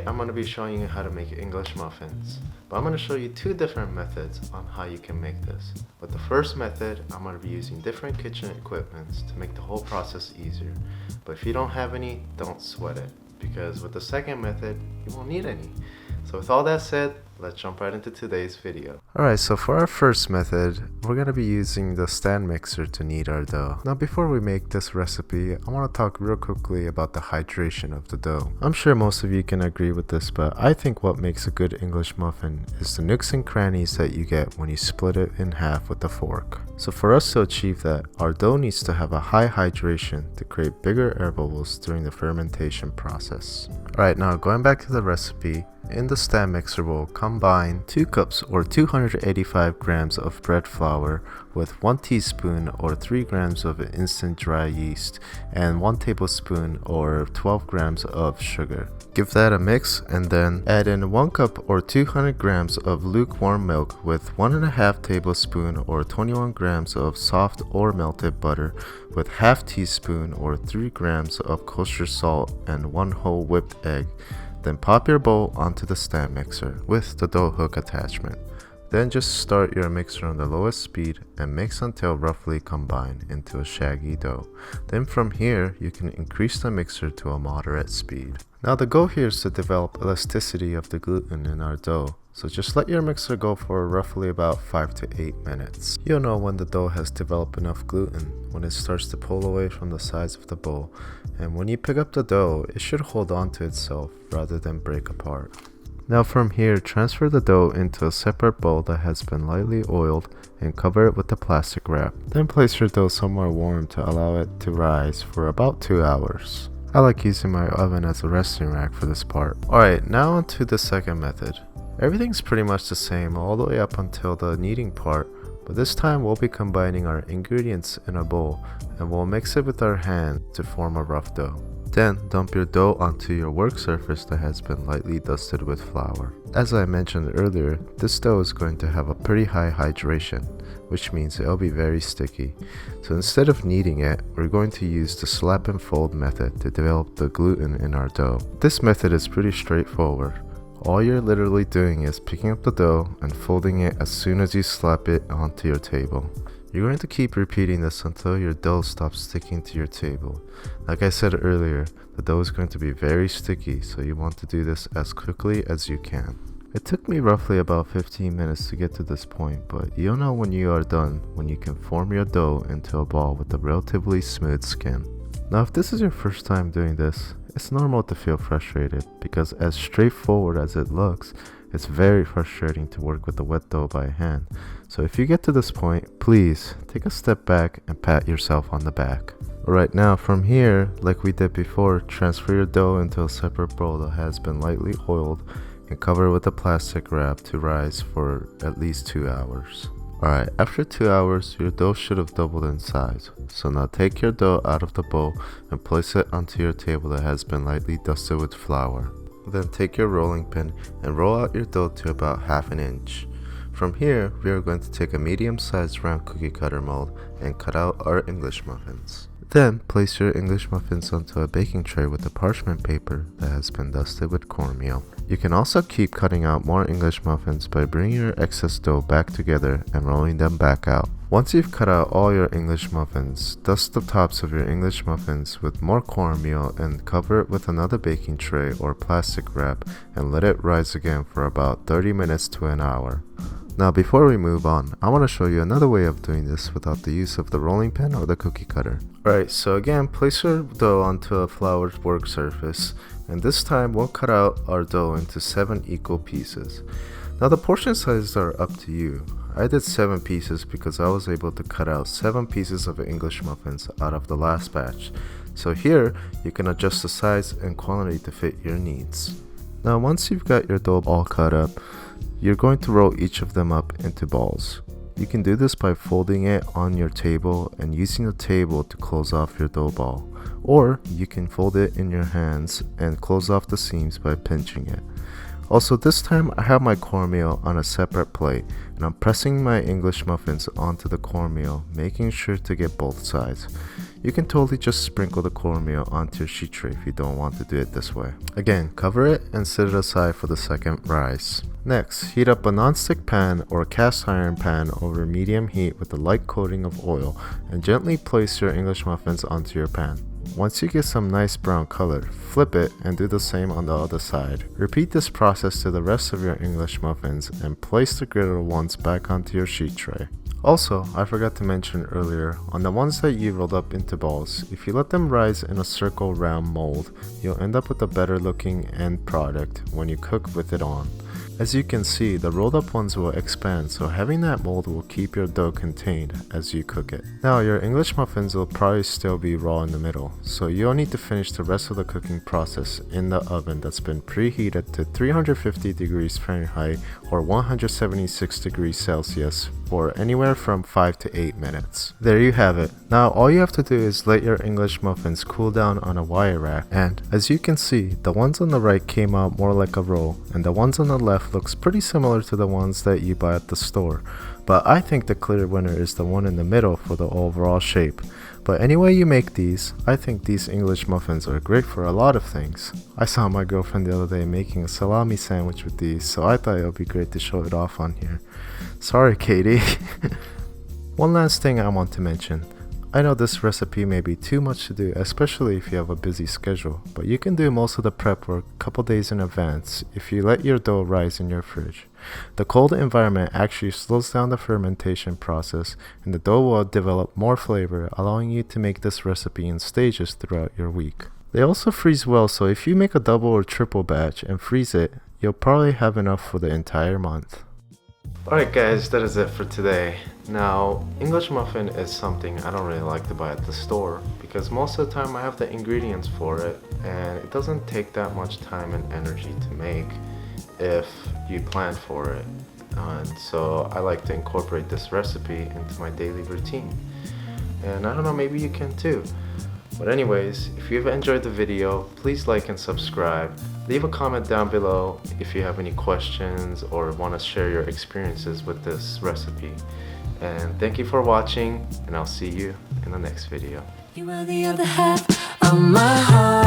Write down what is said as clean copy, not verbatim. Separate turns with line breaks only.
Today I'm going to be showing you how to make English muffins, but I'm going to show you two different methods on how you can make this. With the first method, I'm going to be using different kitchen equipments to make the whole process easier, but if you don't have any, don't sweat it, because with the second method, you won't need any. So with all that said, let's jump right into today's video. Alright, so for our first method, we're going to be using the stand mixer to knead our dough. Now before we make this recipe, I want to talk real quickly about the hydration of the dough. I'm sure most of you can agree with this, but I think what makes a good English muffin is the nooks and crannies that you get when you split it in half with a fork. So for us to achieve that, our dough needs to have a high hydration to create bigger air bubbles during the fermentation process. Alright, now going back to the recipe, in the stand mixer bowl, combine 2 cups or 285 grams of bread flour with 1 teaspoon or 3 grams of instant dry yeast and 1 tablespoon or 12 grams of sugar. Give that a mix and then add in 1 cup or 200 grams of lukewarm milk with 1.5 tablespoon or 21 grams of soft or melted butter with half teaspoon or 3 grams of kosher salt and 1 whole whipped egg. Then pop your bowl onto the stand mixer with the dough hook attachment. Then just start your mixer on the lowest speed and mix until roughly combined into a shaggy dough. Then from here, you can increase the mixer to a moderate speed. Now the goal here is to develop elasticity of the gluten in our dough. So just let your mixer go for roughly about 5 to 8 minutes. You'll know when the dough has developed enough gluten, when it starts to pull away from the sides of the bowl. And when you pick up the dough, it should hold on to itself rather than break apart. Now from here, transfer the dough into a separate bowl that has been lightly oiled and cover it with the plastic wrap. Then place your dough somewhere warm to allow it to rise for about 2 hours. I like using my oven as a resting rack for this part. Alright, now on to the second method. Everything's pretty much the same all the way up until the kneading part, but this time we'll be combining our ingredients in a bowl and we'll mix it with our hand to form a rough dough. Then dump your dough onto your work surface that has been lightly dusted with flour. As I mentioned earlier, this dough is going to have a pretty high hydration, which means it'll be very sticky. So instead of kneading it, we're going to use the slap and fold method to develop the gluten in our dough. This method is pretty straightforward. All you're literally doing is picking up the dough and folding it as soon as you slap it onto your table. You're going to keep repeating this until your dough stops sticking to your table. Like I said earlier, the dough is going to be very sticky, so you want to do this as quickly as you can. It took me roughly about 15 minutes to get to this point, but you'll know when you are done when you can form your dough into a ball with a relatively smooth skin. Now if this is your first time doing this, it's normal to feel frustrated because as straightforward as it looks, it's very frustrating to work with the wet dough by hand. So if you get to this point, please take a step back and pat yourself on the back. Alright, now from here, like we did before, transfer your dough into a separate bowl that has been lightly oiled and cover it with a plastic wrap to rise for at least 2 hours. Alright, after 2 hours, your dough should have doubled in size. So now take your dough out of the bowl and place it onto your table that has been lightly dusted with flour. Then take your rolling pin and roll out your dough to about ½ an inch. From here, we are going to take a medium-sized round cookie cutter mold and cut out our English muffins. Then place your English muffins onto a baking tray with a parchment paper that has been dusted with cornmeal. You can also keep cutting out more English muffins by bringing your excess dough back together and rolling them back out. Once you've cut out all your English muffins, dust the tops of your English muffins with more cornmeal and cover it with another baking tray or plastic wrap and let it rise again for about 30 minutes to an hour. Now before we move on, I want to show you another way of doing this without the use of the rolling pin or the cookie cutter. Alright, so again, place your dough onto a floured work surface, and this time we'll cut out our dough into 7 equal pieces. Now the portion sizes are up to you. I did 7 pieces because I was able to cut out 7 pieces of English muffins out of the last batch. So here, you can adjust the size and quantity to fit your needs. Now once you've got your dough all cut up, you're going to roll each of them up into balls. You can do this by folding it on your table and using the table to close off your dough ball. Or you can fold it in your hands and close off the seams by pinching it. Also this time I have my cornmeal on a separate plate and I'm pressing my English muffins onto the cornmeal, making sure to get both sides. You can totally just sprinkle the cornmeal onto your sheet tray if you don't want to do it this way. Again, cover it and set it aside for the second rise. Next, heat up a non-stick pan or a cast iron pan over medium heat with a light coating of oil and gently place your English muffins onto your pan. Once you get some nice brown color, flip it and do the same on the other side. Repeat this process to the rest of your English muffins and place the griddle ones back onto your sheet tray. Also, I forgot to mention earlier, on the ones that you rolled up into balls, if you let them rise in a circle round mold, you'll end up with a better looking end product when you cook with it on. As you can see, the rolled up ones will expand, so having that mold will keep your dough contained as you cook it. Now your English muffins will probably still be raw in the middle, so you'll need to finish the rest of the cooking process in the oven that's been preheated to 350 degrees Fahrenheit or 176 degrees Celsius for anywhere from 5 to 8 minutes. There you have it. Now all you have to do is let your English muffins cool down on a wire rack, and as you can see, the ones on the right came out more like a roll, and the ones on the left looks pretty similar to the ones that you buy at the store, but I think the clear winner is the one in the middle for the overall shape. But any way you make these, I think these English muffins are great for a lot of things. I saw my girlfriend the other day making a salami sandwich with these, so I thought it would be great to show it off on here. Sorry, Katie. One last thing I want to mention. I know this recipe may be too much to do, especially if you have a busy schedule, but you can do most of the prep work a couple days in advance if you let your dough rise in your fridge. The cold environment actually slows down the fermentation process, and the dough will develop more flavor, allowing you to make this recipe in stages throughout your week. They also freeze well, so if you make a double or triple batch and freeze it, you'll probably have enough for the entire month. Alright guys, that is it for today. Now, English muffin is something I don't really like to buy at the store because most of the time I have the ingredients for it and it doesn't take that much time and energy to make if you plan for it. And so I like to incorporate this recipe into my daily routine. And I don't know, maybe you can too. But anyways, if you've enjoyed the video, please like and subscribe. Leave a comment down below if you have any questions or want to share your experiences with this recipe. And thank you for watching, and I'll see you in the next video.
You are the other half of my heart.